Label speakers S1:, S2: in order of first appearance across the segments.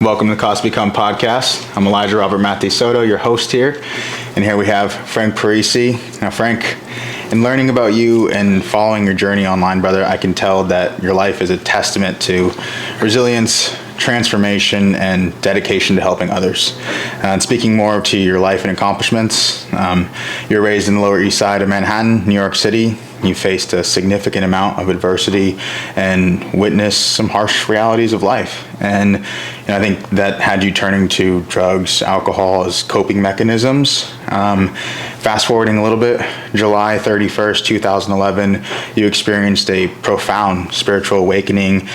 S1: Welcome to the Cost Become podcast. I'm Elijah Robert-Mahdi Soto, your host here. And here we have Frank Parisi. Now, Frank, in learning about you and following your journey online, brother, I can tell that your life is a testament to resilience, transformation, and dedication to helping others. And speaking more to your life and accomplishments, you're raised in the Lower East Side of Manhattan, New York City. You faced a significant amount of adversity and witnessed some harsh realities of life. And I think that had you turning to drugs, alcohol as coping mechanisms. Fast forwarding a little bit, July 31st, 2011, you experienced a profound spiritual awakening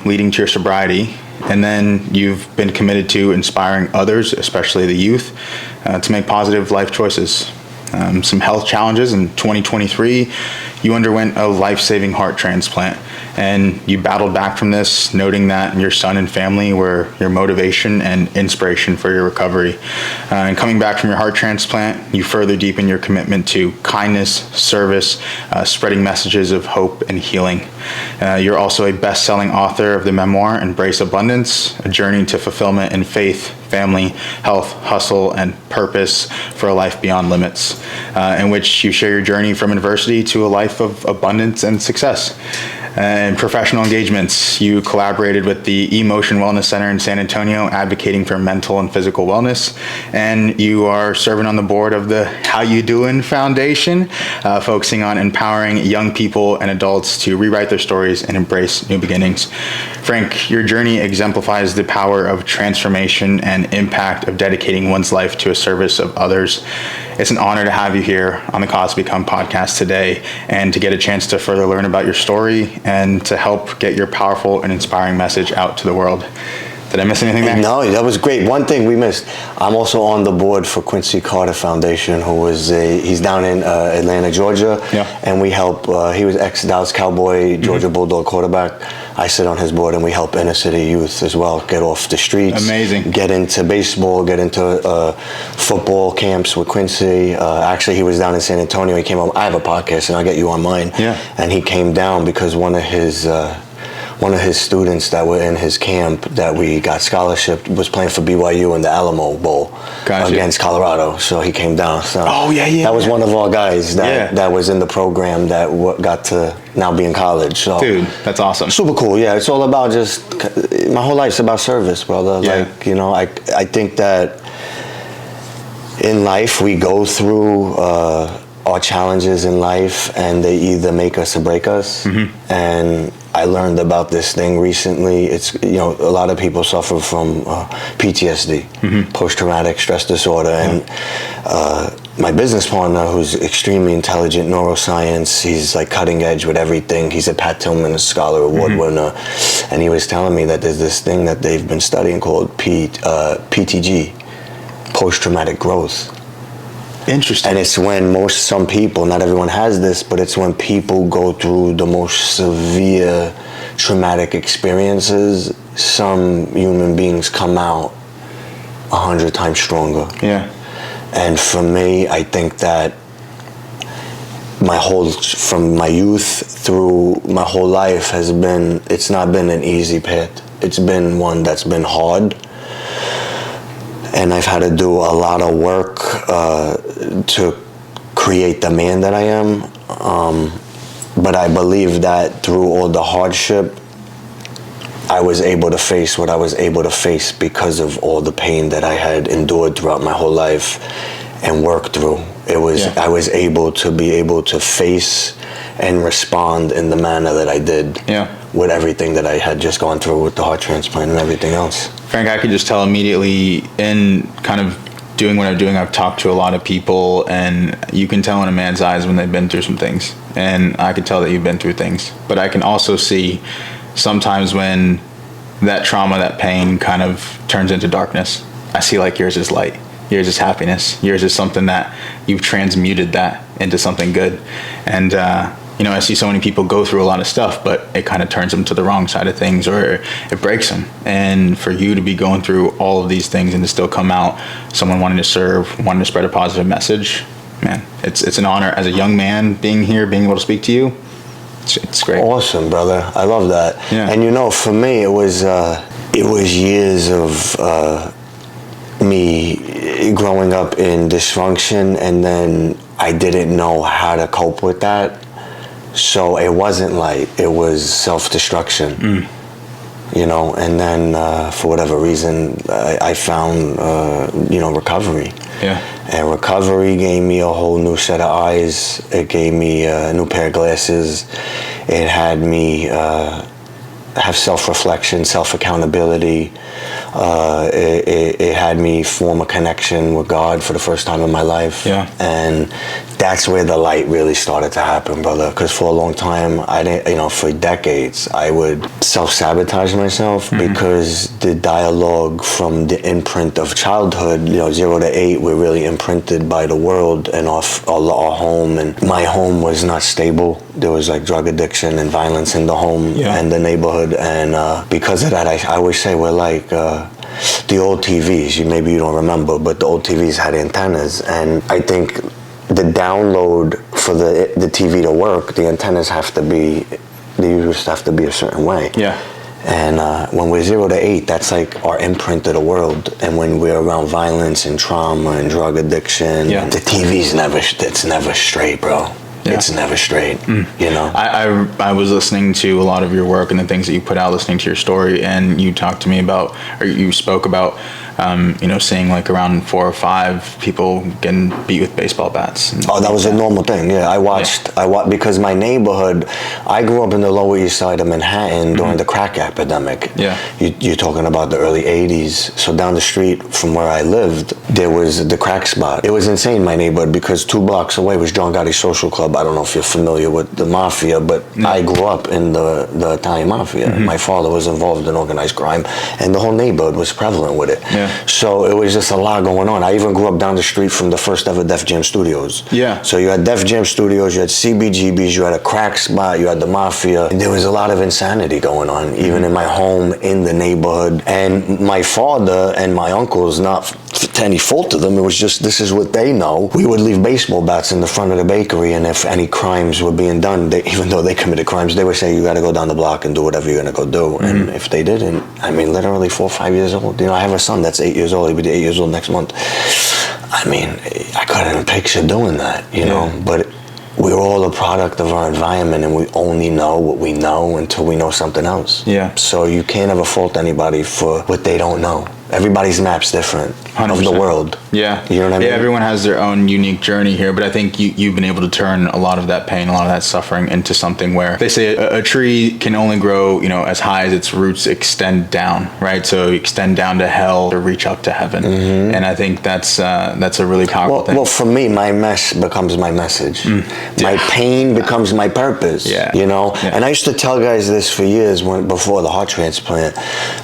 S1: leading to your sobriety. And then you've been committed to inspiring others, especially the youth, to make positive life choices. Some health challenges in 2023, you underwent a life-saving heart transplant, and you battled back from this, noting that your son and family were your motivation and inspiration for your recovery. And coming back from your heart transplant, you further deepen your commitment to kindness, service, spreading messages of hope and healing. You're also a best-selling author of the memoir, Embrace Abundance, a journey to fulfillment in faith, family, health, hustle, and purpose for a life beyond limits, in which you share your journey from adversity to a life of abundance and success. And professional engagements, you collaborated with the Emotion Wellness Center in San Antonio, advocating for mental and physical wellness. And you are serving on the board of the How You Doin' Foundation, focusing on empowering young people and adults to rewrite their stories and embrace new beginnings. Frank, your journey exemplifies the power of transformation and impact of dedicating one's life to a service of others. It's an honor to have you here on the Cost Become podcast today, and to get a chance to further learn about your story and to help get your powerful and inspiring message out to the world. Did I miss anything there?
S2: No, that was great. One thing we missed, I'm also on the board for Quincy Carter Foundation, he's down in Atlanta, Georgia, and we help, he was ex-Dallas Cowboy, Georgia Bulldog quarterback. I sit on his board, and we help inner city youth as well get off the streets.
S1: Amazing. Get
S2: into baseball, get into football camps with Quincy. Actually, he was down in San Antonio. He came up, I have a podcast, and I'll get you on mine.
S1: Yeah.
S2: And he came down because one of his students that were in his camp that we got scholarship was playing for BYU in the Alamo Bowl against Colorado. So he came down. So that was one of our guys that was in the program that got to now be in college. So
S1: dude, that's awesome.
S2: Super cool. Yeah, it's all about my whole life's about service, brother.
S1: Yeah.
S2: Like, I think that in life we go through our challenges in life, and they either make us or break us. Mm-hmm. And I learned about this thing recently. It's, a lot of people suffer from PTSD, mm-hmm. post-traumatic stress disorder. And my business partner, who's extremely intelligent, neuroscience, he's like cutting edge with everything. He's a Pat Tillman Scholar Award mm-hmm. winner. And he was telling me that there's this thing that they've been studying called PTG, post-traumatic growth.
S1: Interesting.
S2: And it's when some people, not everyone has this, but it's when people go through the most severe traumatic experiences, some human beings come out 100 times stronger.
S1: Yeah.
S2: And for me, I think that from my youth through my whole life it's not been an easy path. It's been one that's been hard. And I've had to do a lot of work to create the man that I am. But I believe that through all the hardship, I was able to face what I was able to face because of all the pain that I had endured throughout my whole life and worked through. I was able to face and respond in the manner that I did with everything that I had just gone through with the heart transplant and everything else.
S1: Frank, I could just tell immediately in kind of doing what I'm doing, I've talked to a lot of people, and you can tell in a man's eyes when they've been through some things. And I can tell that you've been through things. But I can also see sometimes when that trauma, that pain kind of turns into darkness. I see like yours is light. Yours is happiness. Yours is something that you've transmuted that into something good. And I see so many people go through a lot of stuff, but it kind of turns them to the wrong side of things, or it breaks them. And for you to be going through all of these things and to still come out someone wanting to serve, wanting to spread a positive message, man, it's an honor as a young man being here, being able to speak to you. It's great.
S2: Awesome, brother. I love that.
S1: Yeah.
S2: And for me, it was it was years of me growing up in dysfunction, and then I didn't know how to cope with that. So it wasn't light, it was self-destruction. You know, and then for whatever reason, I found, recovery.
S1: Yeah.
S2: And recovery gave me a whole new set of eyes. It gave me a new pair of glasses. It had me have self-reflection, self-accountability. It had me form a connection with God for the first time in my life.
S1: Yeah.
S2: And that's where the light really started to happen, brother. Because for a long time, I didn't, for decades, I would self-sabotage myself because the dialogue from the imprint of childhood, 0 to 8, we're really imprinted by the world and our home. And my home was not stable. There was like drug addiction and violence in the home and the neighborhood. And because of that, I always say we're like the old TVs. Maybe you don't remember, but the old TVs had antennas. And I think the download for the TV to work, the antennas they used to have to be a certain way.
S1: Yeah.
S2: And when we're 0 to 8, that's like our imprint of the world. And when we're around violence and trauma and drug addiction, the TV's it's never straight, bro. Yeah. It's never straight,
S1: I was listening to a lot of your work and the things that you put out, listening to your story, and you talked to me about, or you spoke about, seeing like around 4 or 5 people getting beat with baseball bats.
S2: Oh, that was a normal thing. Yeah, I watched because my neighborhood, I grew up in the Lower East Side of Manhattan during the crack epidemic.
S1: Yeah.
S2: You're talking about the early 80s. So down the street from where I lived, there was the crack spot. It was insane, my neighborhood, because 2 blocks away was John Gotti's Social Club. I don't know if you're familiar with the mafia, but I grew up in the Italian mafia. My father was involved in organized crime, and the whole neighborhood was prevalent with it.
S1: Yeah.
S2: So it was just a lot going on. I even grew up down the street from the first ever Def Jam Studios.
S1: Yeah.
S2: So you had Def Jam Studios, you had CBGBs, you had a crack spot, you had the mafia. And there was a lot of insanity going on, even in my home, in the neighborhood. And my father and my uncles, not to any fault of them, it was just, this is what they know. We would leave baseball bats in the front of the bakery, and if any crimes were being done, even though they committed crimes, they would say, you got to go down the block and do whatever you're going to go do. And if they didn't, literally 4 or 5 years old, I have a son that's 8 years old. He'll be 8 years old next month. I couldn't picture doing that, but we're all a product of our environment, and we only know what we know until we know something else.
S1: Yeah.
S2: So you can't ever fault anybody for what they don't know. Everybody's map's different
S1: 100%.
S2: Of the world.
S1: Yeah.
S2: You know what I mean?
S1: Yeah, everyone has their own unique journey here, but I think you've been able to turn a lot of that pain, a lot of that suffering into something where they say a tree can only grow, as high as its roots extend down, right? So extend down to hell or reach up to heaven. And I think that's a really powerful thing.
S2: Well, for me, my mess becomes my message. My pain becomes my purpose.
S1: Yeah.
S2: And I used to tell guys this for years before the heart transplant.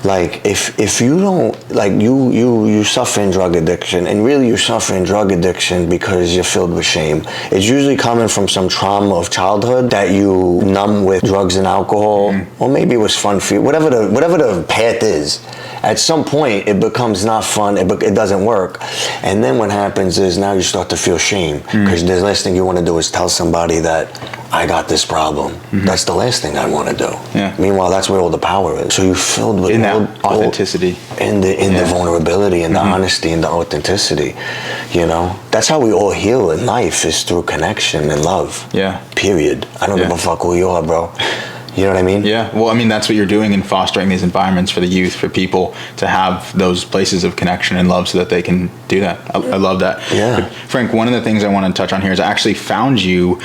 S2: Like, if you don't, like, you suffer in drug addiction, and really you're suffering drug addiction because you're filled with shame. It's usually coming from some trauma of childhood that you numb with drugs and alcohol, or maybe it was fun for you. Whatever the path is, at some point it becomes not fun. It doesn't work, and then what happens is now you start to feel shame because the last thing you want to do is tell somebody that I got this problem. That's the last thing I want to do.
S1: Yeah.
S2: Meanwhile, that's where all the power is. So you're filled with
S1: authenticity,
S2: in the vulnerability, and the honesty, and the authenticity. That's how we all heal in life, is through connection and love.
S1: Yeah.
S2: Period. I don't give a fuck who you are, bro. You know what I mean?
S1: Yeah. Well, that's what you're doing in fostering these environments for the youth, for people to have those places of connection and love so that they can do that. I love that.
S2: Yeah.
S1: But Frank, one of the things I want to touch on here is I actually found you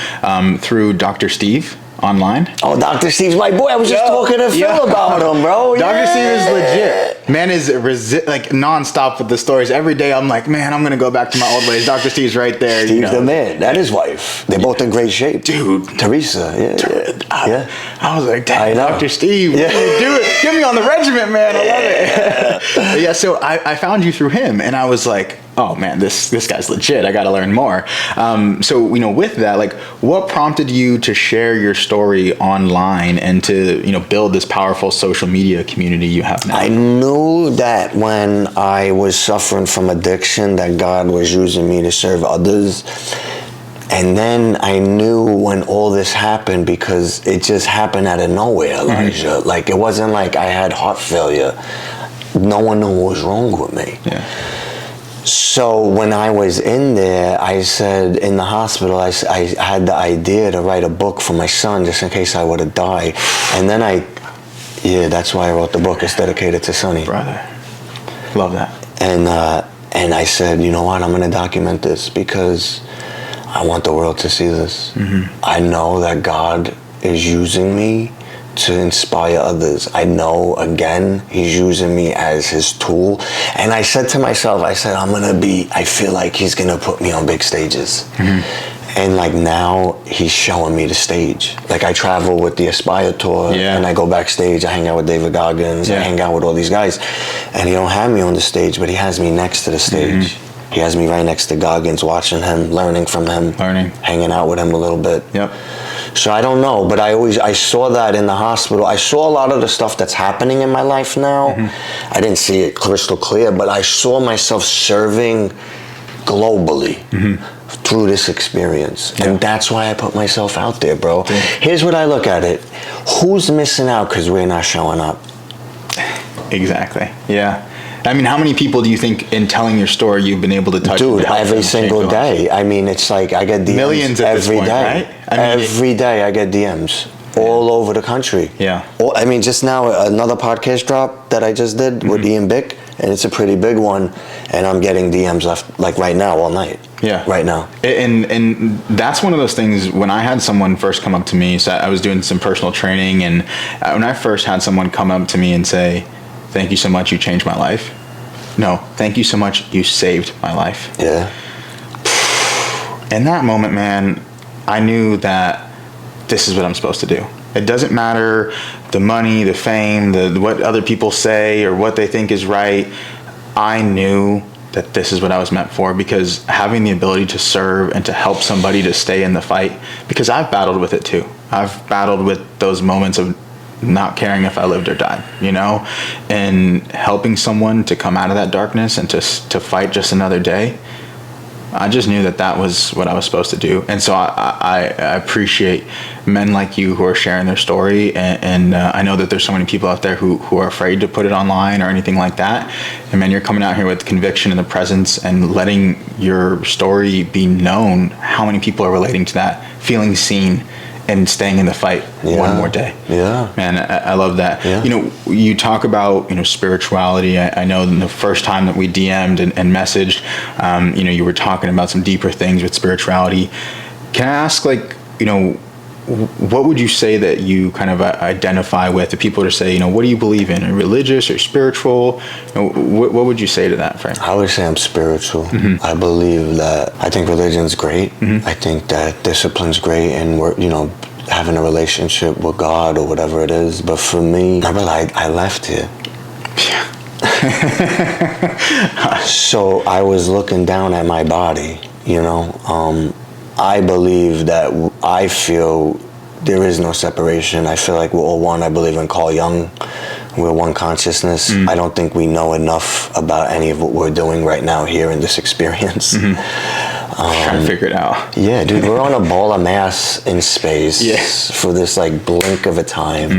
S1: through Dr. Steve online.
S2: Oh, Dr. Steve's my boy. I was just talking to Phil about him, bro.
S1: Dr. Steve is legit. Man is nonstop with the stories. Every day I'm like, man, I'm going to go back to my old ways. Dr. Steve's right there.
S2: Steve's the man. That his wife. They're both in great shape.
S1: Dude.
S2: Teresa. Yeah.
S1: I was like, damn, Dr. Steve, what are you doing? Get me on the regiment, man. I love it. So I found you through him, and I was like, oh man, this guy's legit. I got to learn more. So with that, like, what prompted you to share your story online and to build this powerful social media community you have now?
S2: I knew that when I was suffering from addiction, that God was using me to serve others. And then I knew when all this happened, because it just happened out of nowhere, Elijah. Like, it wasn't like I had heart failure. no one knew what was wrong with me.
S1: Yeah.
S2: So when I was in there, I said, in the hospital, I had the idea to write a book for my son just in case I would have died. And then that's why I wrote the book. It's dedicated to Sonny.
S1: Brother. Love that.
S2: And I said, you know what, I'm going to document this because I want the world to see this. I know that God is using me to inspire others. I know, again, he's using me as his tool. And I said to myself, I feel like he's going to put me on big stages. And like now he's showing me the stage. Like I travel with the Aspire tour and I go backstage, I hang out with David Goggins, I hang out with all these guys. And he don't have me on the stage, but he has me next to the stage. He has me right next to Goggins, watching him, learning from him, hanging out with him a little bit.
S1: Yep.
S2: So I don't know, but I saw that in the hospital. I saw a lot of the stuff that's happening in my life now. I didn't see it crystal clear, but I saw myself serving globally through this experience. And that's why I put myself out there, bro. Here's what I look at it. Who's missing out because we're not showing up?
S1: Exactly. Yeah. I mean, how many people do you think in telling your story you've been able to touch?
S2: Dude, every single day. I mean, it's like I get DMs
S1: millions at
S2: every
S1: this point,
S2: day.
S1: right? I mean,
S2: every day I get DMs all over the country.
S1: Yeah.
S2: I mean, just now another podcast drop that I just did with Ian Bick, and it's a pretty big one, and I'm getting DMs left like right now all night. Yeah. Right now.
S1: And that's one of those things when I had someone first come up to me, so I was doing some personal training, and when I first had someone come up to me and say, "Thank you so much, you changed my life." No, thank you so much, you saved my life.
S2: Yeah.
S1: In that moment, man, I knew that this is what I'm supposed to do. It doesn't matter the money, the fame, what other people say or what they think is right. I knew that this is what I was meant for, because having the ability to serve and to help somebody to stay in the fight, because I've battled with it too. I've battled with those moments of not caring if I lived or died, and helping someone to come out of that darkness and to fight just another day. I just knew that was what I was supposed to do. And so I appreciate men like you who are sharing their story. And I know that there's so many people out there who are afraid to put it online or anything like that. And man, you're coming out here with conviction and the presence and letting your story be known. How many people are relating to that, feeling seen, and staying in the fight one more day. Yeah. Man, I love that. Yeah. You talk about, spirituality. I know the first time that we DM'd and messaged, you were talking about some deeper things with spirituality. Can I ask, what would you say that you kind of identify with? The people to say, what do you believe in? Are you religious or spiritual? What would you say to that, Frank?
S2: I would say I'm spiritual. I believe I think religion's great. I think that discipline's great, and we're, having a relationship with God or whatever it is. But for me, I left here. So I was looking down at my body, I believe that I feel there is no separation. I feel like we're all one. I believe in Carl Jung. We're one consciousness. I don't think we know enough about any of what we're doing right now here in this experience.
S1: Trying to figure it out.
S2: Yeah, dude, we're on a ball of mass in space for this blink of a time.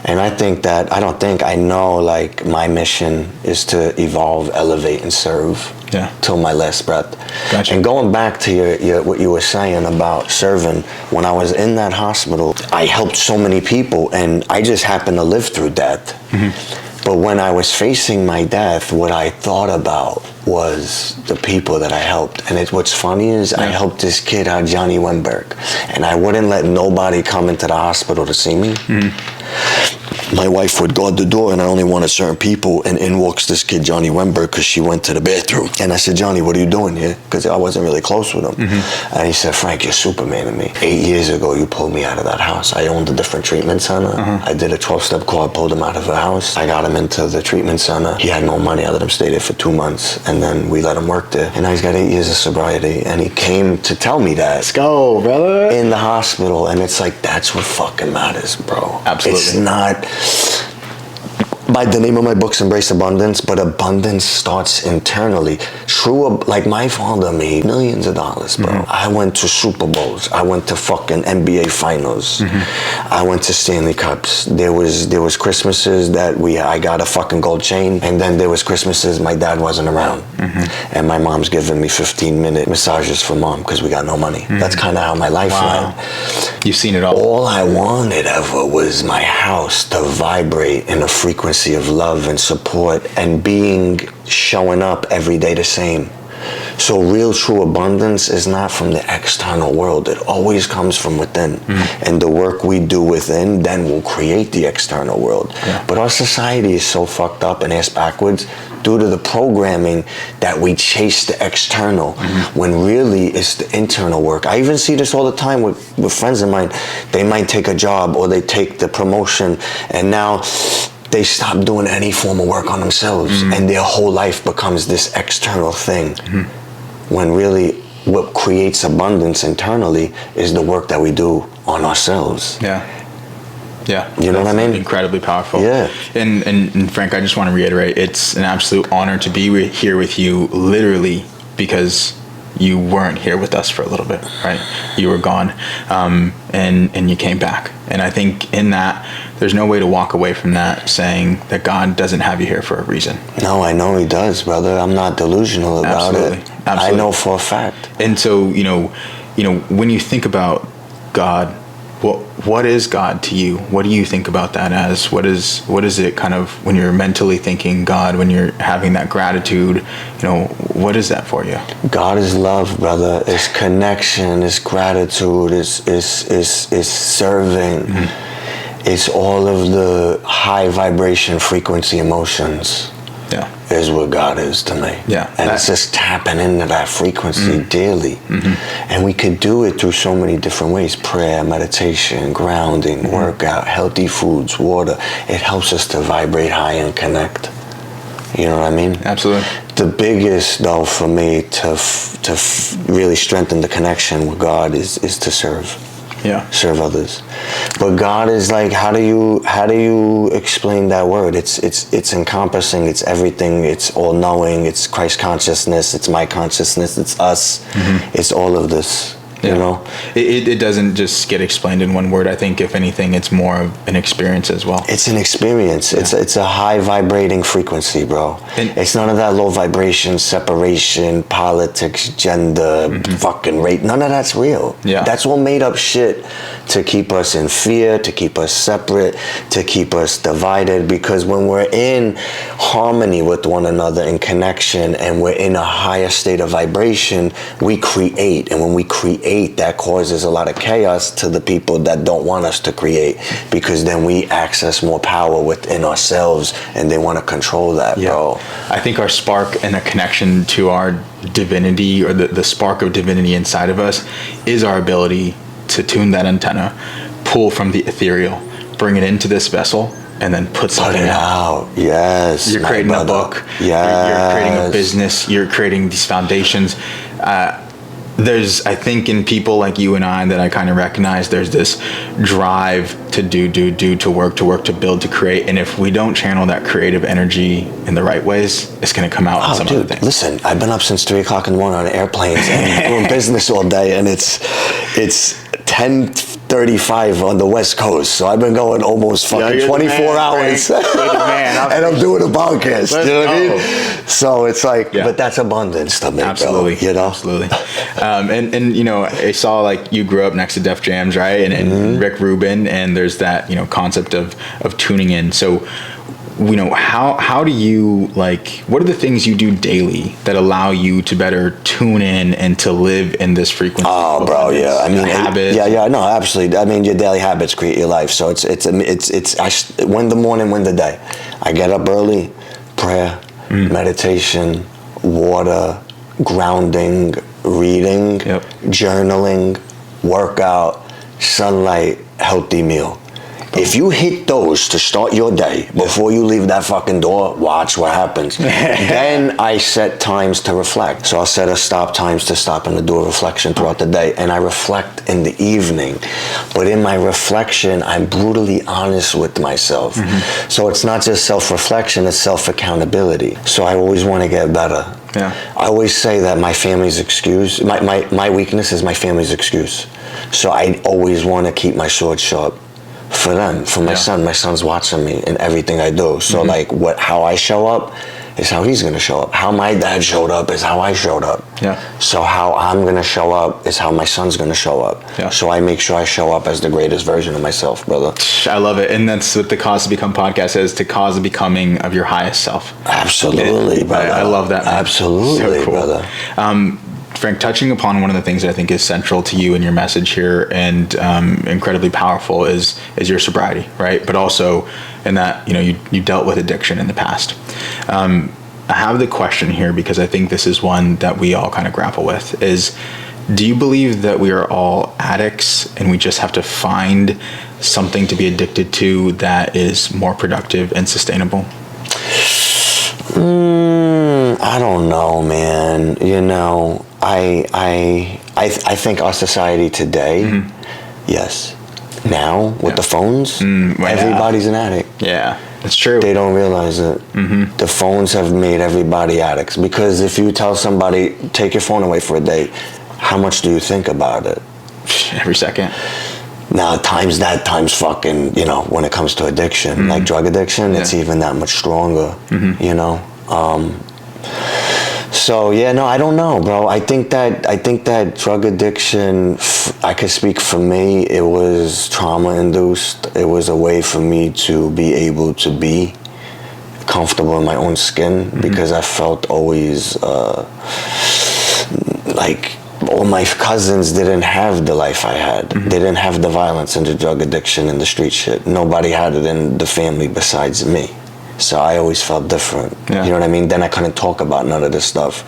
S2: And I know my mission is to evolve, elevate, and serve till my last breath. Gotcha. And going back to your what you were saying about serving, when I was in that hospital, I helped so many people, and I just happened to live through death. But when I was facing my death, what I thought about was the people that I helped. And what's funny is I helped this kid out, Johnny Wenberg, and I wouldn't let nobody come into the hospital to see me. My wife would guard the door, and I only wanted certain people, and in walks this kid, Johnny Wenberg, because she went to the bathroom. And I said, "Johnny, what are you doing here?" Because I wasn't really close with him. And he said, "Frank, you're Superman to me. 8 years ago, you pulled me out of that house. I owned a different treatment center. I did a 12-step call, I pulled him out of the house. I got him into the treatment center. He had no money. I let him stay there for 2 months, and then we let him work there. And now he's got 8 years of sobriety, and he came to tell me that.
S1: Let's go, brother.
S2: In the hospital, and it's that's what fucking matters, bro.
S1: Absolutely.
S2: It's not... by the name of my book's Embrace Abundance, but abundance starts internally. Like my father made millions of dollars, bro.
S1: Mm-hmm.
S2: I went to Super Bowls. I went to fucking NBA finals.
S1: Mm-hmm.
S2: I went to Stanley Cups. There was Christmases that I got a fucking gold chain, and then there was Christmases my dad wasn't around.
S1: Mm-hmm.
S2: And my mom's giving me 15-minute massages for mom because we got no money.
S1: Mm-hmm.
S2: That's kind of how my life went.
S1: You've seen it all.
S2: All I wanted ever was my house to vibrate in a frequency of love and support and showing up every day the same. So real true abundance is not from the external world. It always comes from within. And the work we do within then will create the external world.
S1: Yeah.
S2: But our society is so fucked up and ass backwards due to the programming that we chase the external when really it's the internal work. I even see this all the time with friends of mine. They might take a job or they take the promotion and now they stop doing any form of work on themselves and their whole life becomes this external thing. When really what creates abundance internally is the work that we do on ourselves.
S1: Yeah.
S2: You know what I mean?
S1: Incredibly powerful.
S2: Yeah.
S1: And Frank, I just want to reiterate, it's an absolute honor to be here with you, literally, because you weren't here with us for a little bit, right? You were gone, and you came back. And I think in that, there's no way to walk away from that saying that God doesn't have you here for a reason.
S2: No, I know He does, brother. I'm not delusional about it.
S1: Absolutely.
S2: I know for a fact.
S1: And so, you know, when you think about God, what is God to you? What do you think about that as? What is it kind of when you're mentally thinking God, when you're having that gratitude, what is that for you?
S2: God is love, brother. It's connection, it's gratitude, it's serving. It's all of the high vibration frequency emotions.
S1: Yeah.
S2: Is what God is to me.
S1: Yeah.
S2: And it's just tapping into that frequency daily. And we could do it through so many different ways. Prayer, meditation, grounding, workout, healthy foods, water. It helps us to vibrate high and connect. You know what I mean?
S1: Absolutely.
S2: The biggest, though, for me to really strengthen the connection with God is to serve.
S1: Yeah.
S2: Serve others. But God is like, how do you explain that word? It's encompassing, it's everything, it's all knowing, it's Christ consciousness, it's my consciousness, it's us, it's all of this.
S1: Yeah.
S2: You know?
S1: It doesn't just get explained in one word. I think if anything, it's more of an experience as well.
S2: It's an experience. Yeah. It's a high vibrating frequency, bro. And it's none of that low vibration, separation, politics, gender, fucking rape. None of that's real.
S1: Yeah.
S2: That's all made up shit to keep us in fear, to keep us separate, to keep us divided. Because when we're in harmony with one another, in connection, and we're in a higher state of vibration, we create. And when we create, that causes a lot of chaos to the people that don't want us to create, because then we access more power within ourselves and they want to control that, bro.
S1: I think our spark and a connection to our divinity, or the spark of divinity inside of us, is our ability to tune that antenna, pull from the ethereal, bring it into this vessel, and then put something out.
S2: Yes.
S1: You're creating a book.
S2: Yes.
S1: You're creating a business. You're creating these foundations. There's, I think, in people like you and I that I kind of recognize, there's this drive to do, to work, to build, to create. And if we don't channel that creative energy in the right ways, it's going to come out in some other things.
S2: Listen, I've been up since 3 o'clock in the morning on airplanes and doing business all day, and it's 10:35 on the West Coast, so I've been going almost fucking 24 hours. And I'm doing a podcast. You know what I mean? So it's like, but that's abundance to me,
S1: absolutely,
S2: bro, you know?
S1: Absolutely. And I saw like you grew up next to Def Jams, right? And Rick Rubin, and there's that concept of tuning in. So how do you, like, what are the things you do daily that allow you to better tune in and to live in this frequency?
S2: Oh, bro, yeah. I mean,
S1: habits.
S2: Yeah, no, absolutely. I mean, your daily habits create your life. So it's win the morning, win the day. I get up early, prayer, meditation, water, grounding, reading, journaling, workout, sunlight, healthy meal. If you hit those to start your day before you leave that fucking door, watch what happens. Then I set times to reflect. So I'll set a stop times to stop and to do a reflection throughout the day. And I reflect in the evening. But in my reflection, I'm brutally honest with myself. So it's not just self-reflection, it's self-accountability. So I always want to get better.
S1: Yeah.
S2: I always say that my family's excuse, my weakness is my family's excuse. So I always want to keep my sword sharp for them, for my son. My son's watching me in everything I do. So like how I show up is how he's going to show up. How my dad showed up is how I showed up. Yeah. So how I'm going to show up is how my son's going to show up. Yeah. So I make sure I show up as the greatest version of myself, brother.
S1: I love it. And that's what the Cause to Become podcast is, to cause the becoming of your highest self.
S2: Absolutely, brother.
S1: I love that, man.
S2: Absolutely, so cool. Brother.
S1: Frank, touching upon one of the things that I think is central to you and your message here, and incredibly powerful, is your sobriety, right? But also in that, you dealt with addiction in the past. I have the question here because I think this is one that we all kind of grapple with, is, do you believe that we are all addicts and we just have to find something to be addicted to that is more productive and sustainable?
S2: I don't know, man. I think our society today, yes. Now, with the phones, everybody's an addict.
S1: Yeah, that's true.
S2: They don't realize it. The phones have made everybody addicts. Because if you tell somebody, take your phone away for a day, how much do you think about it?
S1: Every second.
S2: Now, times fucking, when it comes to addiction, like drug addiction, it's even that much stronger, So I don't know, bro. I think that drug addiction, I could speak for me, it was trauma induced. It was a way for me to be able to be comfortable in my own skin, because I felt always like all my cousins didn't have the life I had. They didn't have the violence and the drug addiction and the street shit. Nobody had it in the family besides me. So I always felt different. You know what I mean? Then I couldn't talk about none of this stuff.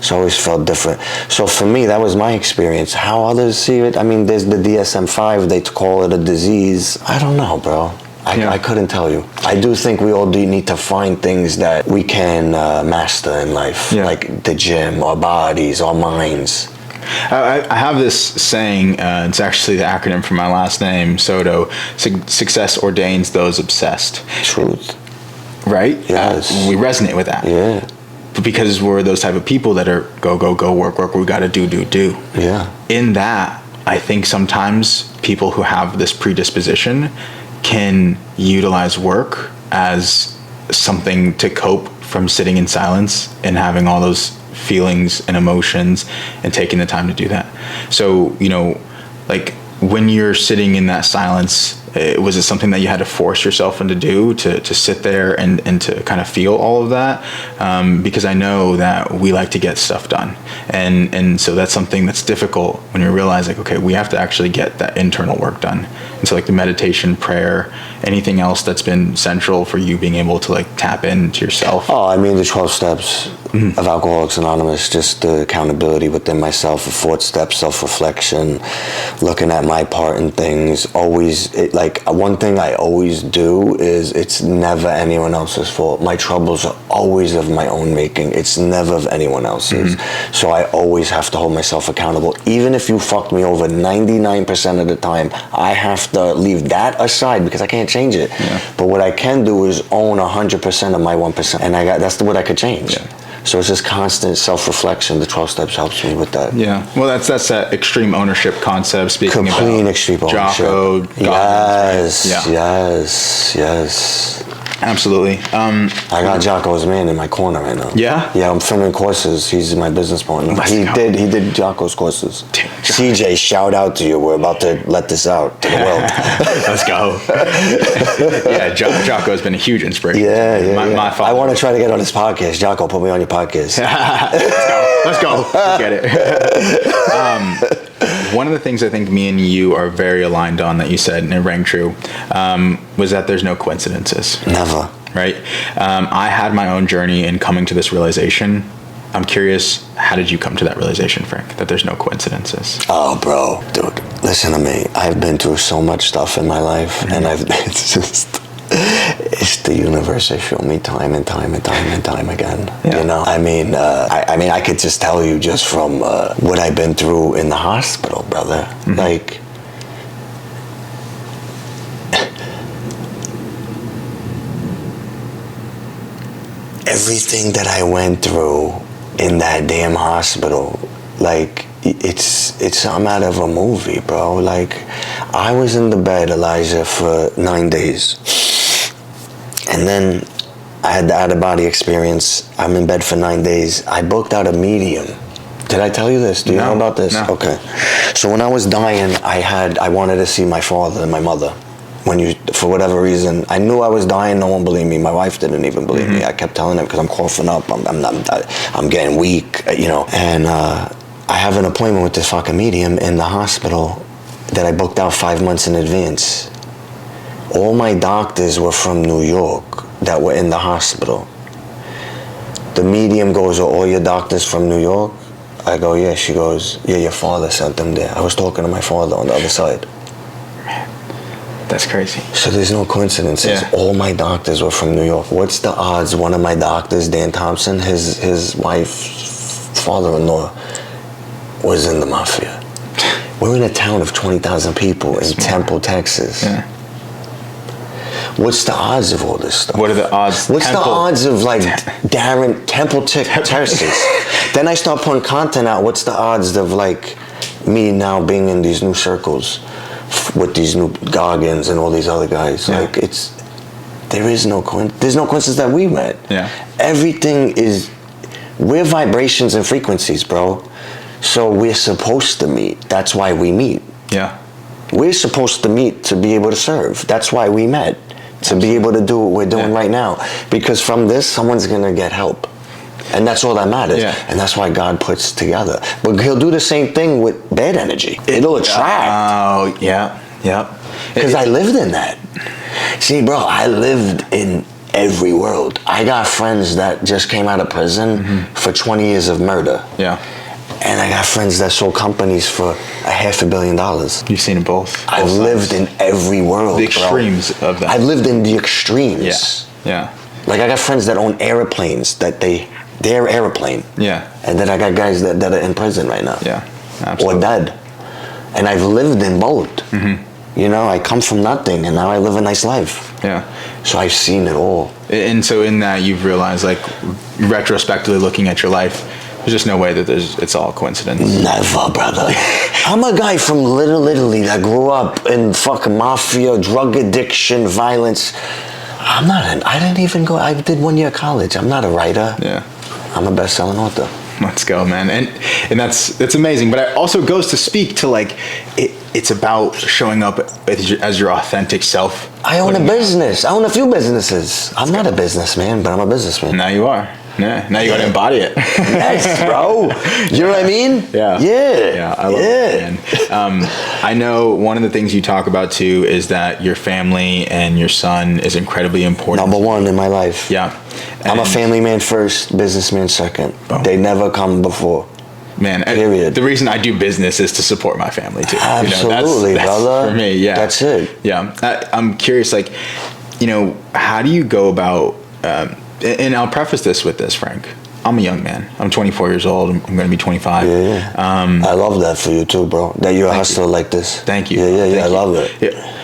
S2: So I always felt different. So for me, that was my experience. How others see it, I mean, there's the DSM-5, they call it a disease. I don't know, bro. I couldn't tell you. I do think we all do need to find things that we can master in life, like the gym, our bodies, our minds.
S1: I have this saying, it's actually the acronym for my last name, Soto: success ordains those obsessed.
S2: Truth.
S1: Right?
S2: Yes.
S1: We resonate with that.
S2: Yeah.
S1: But because we're those type of people that are go, work, we got to do.
S2: Yeah.
S1: In that, I think sometimes people who have this predisposition can utilize work as something to cope from sitting in silence and having all those feelings and emotions and taking the time to do that. So, like when you're sitting in that silence, was it something that you had to force yourself into do, to sit there and to kind of feel all of that? Because I know that we like to get stuff done. And so that's something that's difficult when you realize, like, okay, we have to actually get that internal work done. And so like the meditation, prayer, anything else that's been central for you being able to like tap into yourself?
S2: Oh, I mean, the 12 steps of Alcoholics Anonymous, just the accountability within myself, the 4th step, self-reflection, looking at my part in things. Always, like one thing I always do is it's never anyone else's fault. My troubles are always of my own making. It's never of anyone else's. So I always have to hold myself accountable. Even if you fucked me over 99% of the time, I have to leave that aside because I can't change it. But what I can do is own 100% of my 1%, and that's what I could change. So it's just constant self-reflection. The 12 steps helps me with that.
S1: Yeah. Well, that's that extreme ownership concept. Speaking
S2: Complete
S1: about
S2: extreme ownership.
S1: Jocko,
S2: yes.
S1: Right?
S2: Yes.
S1: Absolutely.
S2: I got Jocko's man in my corner right now.
S1: Yeah?
S2: Yeah, I'm filming courses. He's my business partner. He did Jocko's courses. CJ, shout out to you. We're about to let this out to the world.
S1: Let's go. Yeah, Jocko's been a huge inspiration.
S2: Yeah.
S1: My father.
S2: I want to try to get on his podcast. Jocko, put me on your podcast.
S1: Let's go. Let's get it. One of the things I think me and you are very aligned on that you said, and it rang true, was that there's no coincidences.
S2: Never.
S1: Right? I had my own journey in coming to this realization. I'm curious, how did you come to that realization, Frank, that there's no coincidences?
S2: Oh, bro. Dude, Listen to me. I've been through so much stuff in my life, and it's the universe has shown me time and time and time and time again.
S1: Yeah.
S2: You know, I mean, I could just tell you just from what I've been through in the hospital, brother. Like, everything that I went through in that damn hospital, like, it's something out of a movie, bro. Like, I was in the bed, Elijah, for 9 days. And then I had the out-of-body experience. I'm in bed for 9 days. I booked out a medium. Did I tell you this? Do you know about this?
S1: No.
S2: Okay. So when I was dying, I wanted to see my father and my mother. For whatever reason, I knew I was dying. No one believed me. My wife didn't even believe me. I kept telling them because I'm coughing up. I'm getting weak, you know. And I have an appointment with this fucking medium in the hospital that I booked out 5 months in advance. All my doctors were from New York that were in the hospital. The medium goes, "Are all your doctors from New York?" I go, "Yeah." She goes, "Yeah, your father sent them there." I was talking to my father on the other side.
S1: That's crazy.
S2: So there's no coincidences.
S1: Yeah.
S2: All my doctors were from New York. What's the odds? One of my doctors, Dan Thompson, his wife's father-in-law was in the mafia. We're in a town of 20,000 people in Temple, Texas.
S1: Yeah.
S2: What's the odds of all this stuff?
S1: What are the odds?
S2: What's the odds of like Darren Temple, Texas? Then I start putting content out. What's the odds of like me now being in these new circles with these new Goggins and all these other guys?
S1: Yeah.
S2: Like there's no coincidence that we met.
S1: Yeah.
S2: Everything we're vibrations and frequencies, bro. So we're supposed to meet. That's why we meet.
S1: Yeah.
S2: We're supposed to meet to be able to serve. That's why we met. To be able to do what we're doing right now. Because from this, someone's going to get help. And that's all that matters.
S1: Yeah.
S2: And that's why God puts together. But he'll do the same thing with bad energy. It'll attract.
S1: Oh, yeah. Yep.
S2: Because I lived in that. See, bro, I lived in every world. I got friends that just came out of prison for 20 years of murder.
S1: Yeah.
S2: And I got friends that sold companies for $500 million.
S1: You've seen it both.
S2: I've lived in every world,
S1: the extremes of that.
S2: I've lived in the extremes.
S1: Yeah. Yeah.
S2: Like I got friends that own airplanes their airplane.
S1: Yeah.
S2: And then I got guys that are in prison right now.
S1: Yeah. Absolutely.
S2: Or dead. And I've lived in both. You know, I come from nothing and now I live a nice life.
S1: Yeah.
S2: So I've seen it all.
S1: And so in that you've realized, like, retrospectively looking at your life, there's just no way that it's all coincidence.
S2: Never, brother. I'm a guy from Little Italy that grew up in fucking mafia, drug addiction, violence. I did 1 year of college. I'm not a writer.
S1: Yeah.
S2: I'm a best-selling author.
S1: Let's go, man. And that's amazing. But it also goes to speak to, like, it's about showing up as your authentic self.
S2: I own a business. I own a few businesses. I'm not a businessman, but I'm a businessman.
S1: Now you are. Yeah. Now you got to embody it.
S2: Yes, bro. You know what I mean?
S1: Yeah.
S2: Yeah.
S1: Yeah. I love it, man. I know one of the things you talk about too is that your family and your son is incredibly important.
S2: Number one in my life.
S1: Yeah.
S2: I'm a family man first, businessman second.
S1: Boom.
S2: They never come before.
S1: Man,
S2: period.
S1: The reason I do business is to support my family too.
S2: Absolutely,
S1: that's
S2: brother.
S1: For me, yeah.
S2: That's it.
S1: Yeah. I'm curious, like, how do you go about, and I'll preface this with this, Frank. I'm a young man. I'm 24 years old. I'm going to be 25.
S2: Yeah. I love that for you too, bro. That you're a hustler like this.
S1: Thank you.
S2: Yeah. I love it.
S1: Yeah.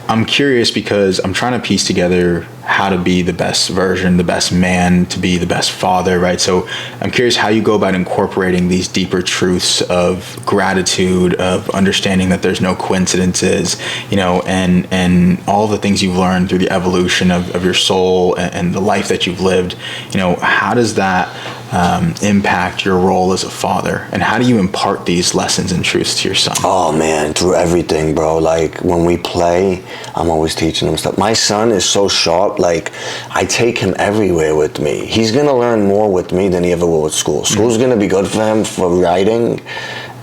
S1: I'm curious because I'm trying to piece together how to be the best version, the best man, to be the best father, right? So I'm curious how you go about incorporating these deeper truths of gratitude, of understanding that there's no coincidences, and all the things you've learned through the evolution of your soul and the life that you've lived. How does that impact your role as a father? And how do you impart these lessons and truths to your son?
S2: Oh man, through everything, bro. Like when we play, I'm always teaching him stuff. My son is so sharp. Like I take him everywhere with me. He's gonna learn more with me than he ever will at school. School's gonna be good for him for writing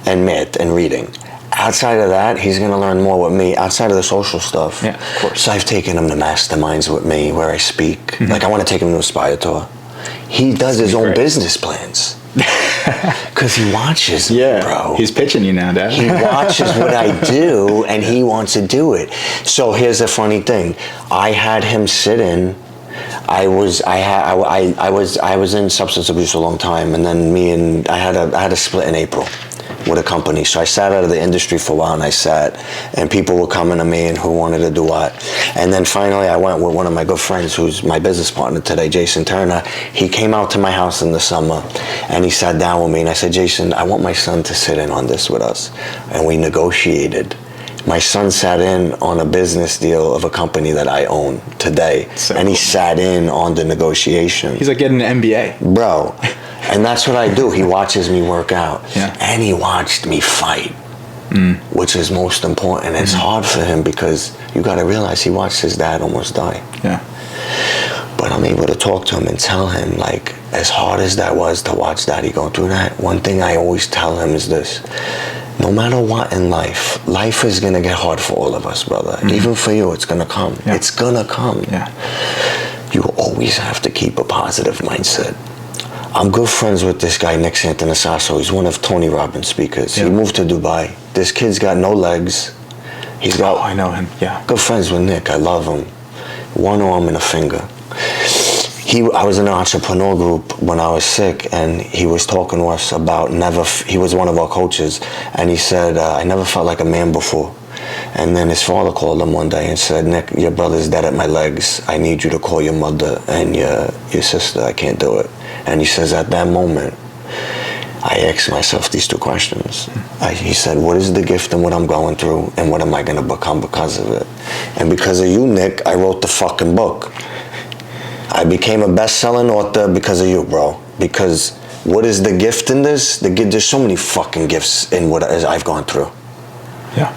S2: and math and reading. Outside of that, he's gonna learn more with me outside of the social stuff.
S1: Yeah, of course.
S2: So I've taken him to masterminds with me where I speak. Like I want to take him to Aspire Tour. He does his own business plans. Because he watches me, bro.
S1: He's pitching you now, Dad.
S2: He watches what I do, and he wants to do it. So here's the funny thing: I had him sit in. I was in substance abuse a long time, and then I had a split in April with a company. So I sat out of the industry for a while, and and people were coming to me and who wanted to do what. And then finally I went with one of my good friends who's my business partner today, Jason Turner. He came out to my house in the summer and he sat down with me, and I said, Jason, I want my son to sit in on this with us. And we negotiated. My son sat in on a business deal of a company that I own today. He sat in on the negotiation.
S1: He's like getting an MBA.
S2: Bro. And that's what I do. He watches me work out.
S1: Yeah.
S2: And he watched me fight, which is most important. It's hard for him because you got to realize he watched his dad almost die.
S1: Yeah.
S2: But I'm able to talk to him and tell him, like, as hard as that was to watch Daddy go through that, one thing I always tell him is this: no matter what in life is going to get hard for all of us, brother. Even for you, it's going to come. Yeah. It's going to come.
S1: Yeah.
S2: You always have to keep a positive mindset. I'm good friends with this guy, Nick Santanasasso. He's one of Tony Robbins' speakers. Yeah. He moved to Dubai. This kid's got no legs. He's got...
S1: Oh, I know him, yeah.
S2: Good friends with Nick. I love him. One arm and a finger. I was in an entrepreneur group when I was sick, and he was talking to us about he was one of our coaches, and he said, I never felt like a man before. And then his father called him one day and said, Nick, your brother's dead at my legs. I need you to call your mother and your sister. I can't do it. And he says, at that moment, I asked myself these two questions. He said, what is the gift in what I'm going through, and what am I going to become because of it? And because of you, Nick, I wrote the fucking book. I became a best-selling author because of you, bro. Because what is the gift in this? There's so many fucking gifts in what I've gone through.
S1: Yeah.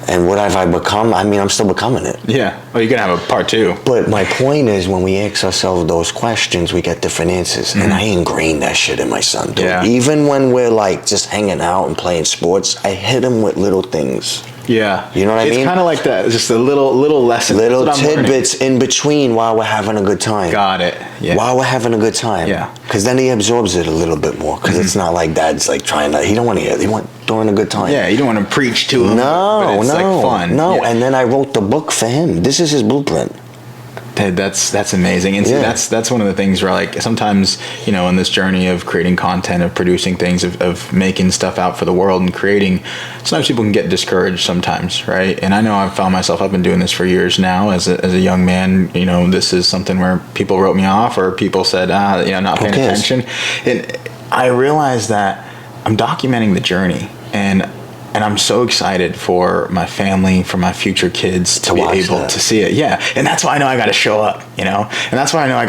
S2: And what have I become? I mean, I'm still becoming it.
S1: Yeah. Well, you're going to have a part two.
S2: But my point is, when we ask ourselves those questions, we get different answers. And I ingrained that shit in my son, dude.
S1: Yeah.
S2: Even when we're like just hanging out and playing sports, I hit him with little things.
S1: Yeah.
S2: You know what I mean?
S1: It's kind of like that. Just a little lesson.
S2: Little tidbits in between while we're having a good time.
S1: Got it. Yeah.
S2: While we're having a good time.
S1: Yeah.
S2: Because then he absorbs it a little bit more. Because it's not like dad's like trying to, he don't want to hear it. He want during a good time.
S1: Yeah, you don't want to preach to him.
S2: No,
S1: but it's like fun.
S2: No.
S1: Yeah.
S2: And then I wrote the book for him. This is his blueprint.
S1: That's amazing. And see, that's one of the things where, like, sometimes, you know, in this journey of creating content, of producing things, of making stuff out for the world and creating, sometimes people can get discouraged sometimes, right? And I know I've found myself, I've been doing this for years now as a young man. You know, this is something where people wrote me off, or people said, you know, not paying attention. And I realized that I'm documenting the journey, and I'm so excited for my family, for my future kids to be able to see it. Yeah. And that's why I know I got to show up, you know? And that's why I know I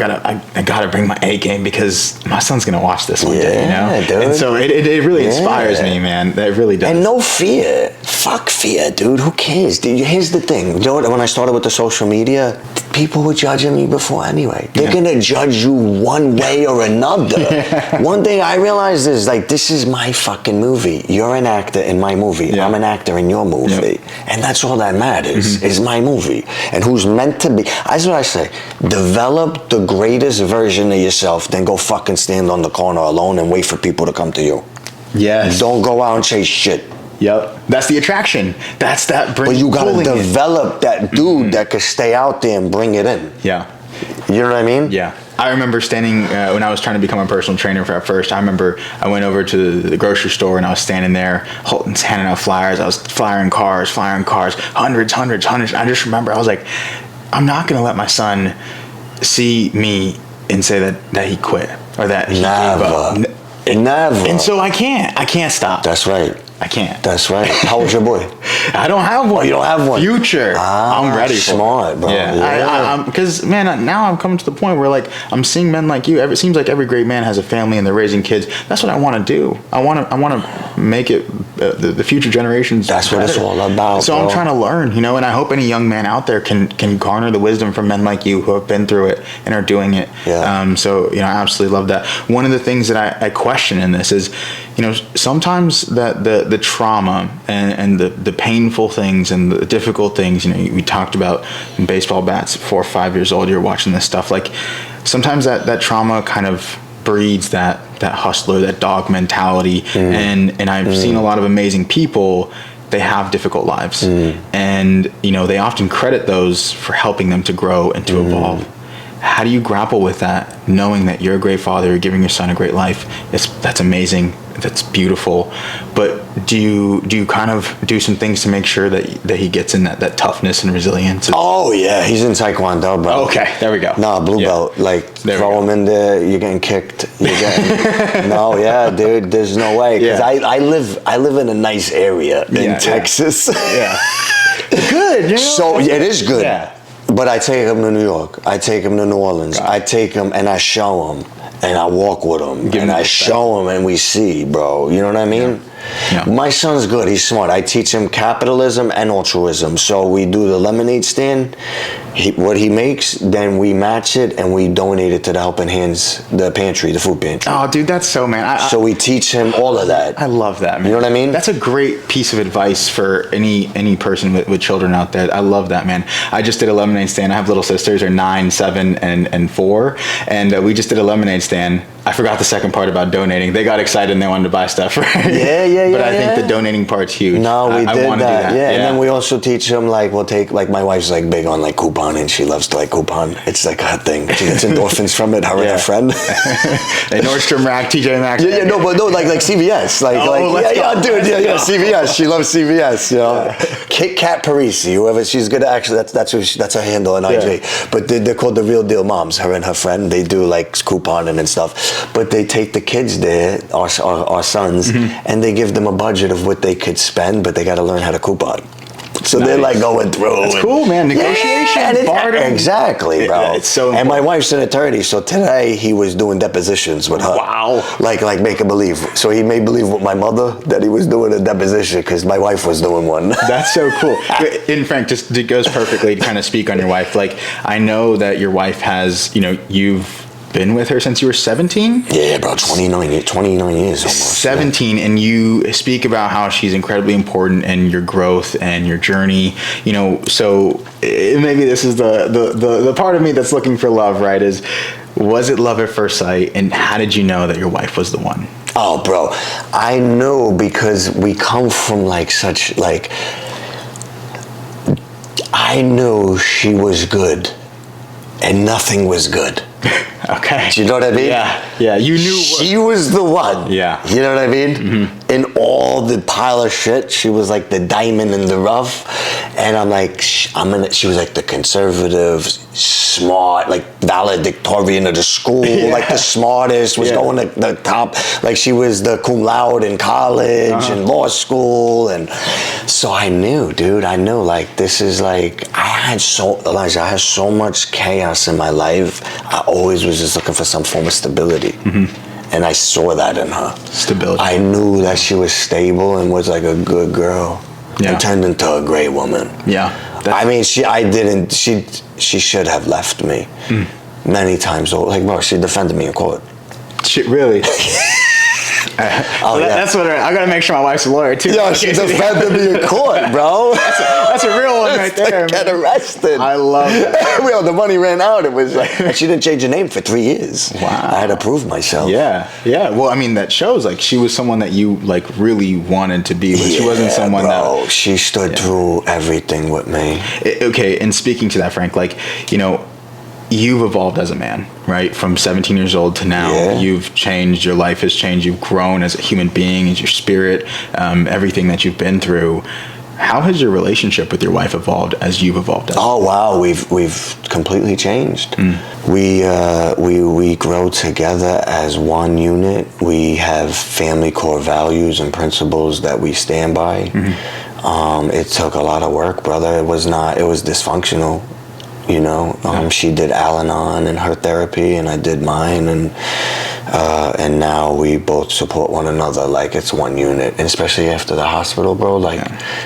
S1: got to bring my A game, because my son's going to watch this one day, you know?
S2: Dude.
S1: And so it really inspires me, man. It really does.
S2: And no fear. Fuck fear, dude. Who cares? Dude, here's the thing. You know what? When I started with the social media, people were judging me before anyway. They're going to judge you one way or another. One thing I realized is, like, this is my fucking movie. You're an actor in my movie. Yeah. I'm an actor in your movie. And that's all that matters, is my movie. And who's meant to be. That's what I say. Develop the greatest version of yourself, then go fucking stand on the corner alone and wait for people to come to you.
S1: Yes.
S2: Don't go out and chase shit.
S1: Yep. That's the attraction. That's that bring.
S2: But you gotta develop that dude that could stay out there and bring it in.
S1: Yeah.
S2: You know what I mean?
S1: Yeah. I remember standing, when I was trying to become a personal trainer at first, I remember I went over to the grocery store and I was standing there handing out flyers. I was flyering cars, hundreds. I just remember, I was like, I'm not going to let my son see me and say that he quit, or that he gave up.
S2: Never.
S1: And so I can't stop.
S2: That's right.
S1: I can't.
S2: That's right. How old's your boy?
S1: I don't have one.
S2: Oh, you don't have one?
S1: Future. I'm ready for
S2: smart, bro.
S1: Yeah. Because, man, now I'm coming to the point where, like, I'm seeing men like you. It seems like every great man has a family and they're raising kids. That's what I want to do. I want to make it the future generations.
S2: That's better. What it's all about.
S1: So I'm trying to learn, you know, and I hope any young man out there can garner the wisdom from men like you who have been through it and are doing it.
S2: Yeah.
S1: So, you know, I absolutely love that. One of the things that I question in this is, you know, sometimes that the trauma and the painful things and the difficult things, you know, we talked about in baseball bats, 4 or 5 years old, you're watching this stuff. Like, sometimes that trauma kind of breeds that hustler, that dog mentality. And I've seen a lot of amazing people. They have difficult lives, and they often credit those for helping them to grow and to evolve. How do you grapple with that, knowing that you're a great father, you're giving your son a great life? That's amazing. That's beautiful. But do you kind of do some things to make sure that he gets in that toughness and resilience?
S2: Oh yeah, he's in Taekwondo, bro.
S1: Okay, there we go.
S2: No, blue belt. Like throw him in there, you're getting kicked. No, yeah, dude. There's no way. Because I live in a nice area in Texas.
S1: Yeah. Good.
S2: So it is good.
S1: Yeah.
S2: But I take him to New York. I take him to New Orleans. I take him and I show him and I walk with him and I show him and we see, bro. You know what I mean? Yeah. My son's good. He's smart. I teach him capitalism and altruism. So we do the lemonade stand. What he makes, then we match it and we donate it to the Helping Hands, the pantry, the food pantry.
S1: Oh, dude, that's so, man.
S2: So we teach him all of that.
S1: I love that, man.
S2: You know what I mean?
S1: That's a great piece of advice for any person with children out there. I love that, man. I just did a lemonade stand. I have little sisters, they're 9, 7, and 4, and we just did a lemonade stand. I forgot the second part about donating. They got excited and they wanted to buy stuff, right?
S2: Yeah.
S1: But I think the donating part's huge.
S2: No, we did
S1: want
S2: that.
S1: To do that.
S2: Yeah, and then we also teach them, like, we'll take, like, my wife's, like, big on, like, coupon, and she loves to, like, coupon. It's, like, her thing. She gets endorphins from it, her and her friend.
S1: And Nordstrom Rack, TJ Maxx.
S2: Yeah, no, like CVS. CVS. She loves CVS, you know. Kit Kat Parisi, whoever, she's good. Actually, that's her handle on IG. But they're called the Real Deal Moms, her and her friend. They do, like, couponing and stuff. But they take the kids there, our sons, and they give them a budget of what they could spend, but they got to learn how to coupon. So they're like going through.
S1: That's cool, man. Negotiation, barter.
S2: Exactly, bro.
S1: It's so important.
S2: And my wife's an attorney, so today he was doing depositions with her.
S1: Wow.
S2: Like make a believe. So he made believe with my mother that he was doing a deposition because my wife was doing one.
S1: That's so cool. And Frank, just it goes perfectly to kind of speak on your wife. Like, I know that your wife has, you've been with her since you were 17?
S2: Yeah, bro, 29 years almost.
S1: 17, and you speak about how she's incredibly important in your growth and your journey. So maybe this is the part of me that's looking for love, right? Was it love at first sight, and how did you know that your wife was the one?
S2: Oh, bro, I knew because we come from I knew she was good, and nothing was good.
S1: Okay.
S2: Do you know what I mean?
S1: Yeah. You knew
S2: she was the one.
S1: Yeah.
S2: You know what I mean? In all the pile of shit, she was like the diamond in the rough, and I'm like, she was like the conservative, smart, like valedictorian of the school, like the smartest, was going to the top, like she was the cum laude in college and law school, and so I knew, dude. I knew, like, this is like, Elijah, I had so much chaos in my life. I always was just looking for some form of stability. And I saw that in her. Stability. I knew that she was stable and was like a good girl. Yeah. And turned into a great woman. Yeah. I mean, she should have left me many times. Like, bro, she defended me in court.
S1: Shit, really? That's what I gotta make sure my wife's a lawyer too.
S2: Yo, she defended me in court, bro.
S1: That's a real one right there.
S2: Get arrested.
S1: I love that.
S2: Well, the money ran out. It was like, and she didn't change her name for 3 years. Wow. I had to prove myself.
S1: Yeah. Well, I mean, that shows like she was someone that you like really wanted to be with. She wasn't someone that.
S2: She stood through everything with me.
S1: Okay, and speaking to that, Frank, like, you've evolved as a man, right? From 17 years old to now, you've changed. Your life has changed. You've grown as a human being, as your spirit, everything that you've been through. How has your relationship with your wife evolved as you've evolved?
S2: Wow, we've completely changed. We grow together as one unit. We have family core values and principles that we stand by. It took a lot of work, brother. It was dysfunctional. She did Al-Anon and her therapy, and I did mine, and now we both support one another like it's one unit. And especially after the hospital, bro,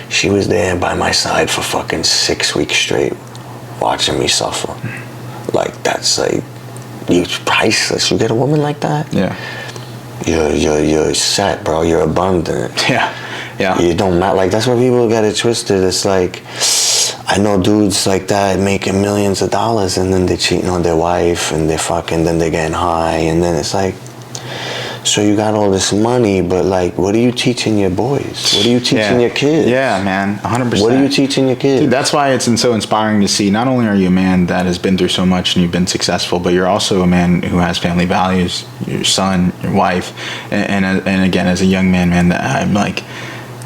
S2: she was there by my side for fucking 6 weeks straight, watching me suffer. Like, that's like, you priceless. You get a woman like that, you're set, bro. You're abundant. You don't matter. Like, that's where people get it twisted. It's like, I know dudes like that making millions of dollars, and then they're cheating on their wife, and then they're getting high, and then it's like, So you got all this money, but like, what are you teaching your boys? What are you teaching your kids?
S1: Yeah, man, 100%.
S2: What are you teaching your kids?
S1: Dude, that's why it's so inspiring to see. Not only are you a man that has been through so much and you've been successful, but you're also a man who has family values. Your son, your wife, and again, as a young man, that I'm like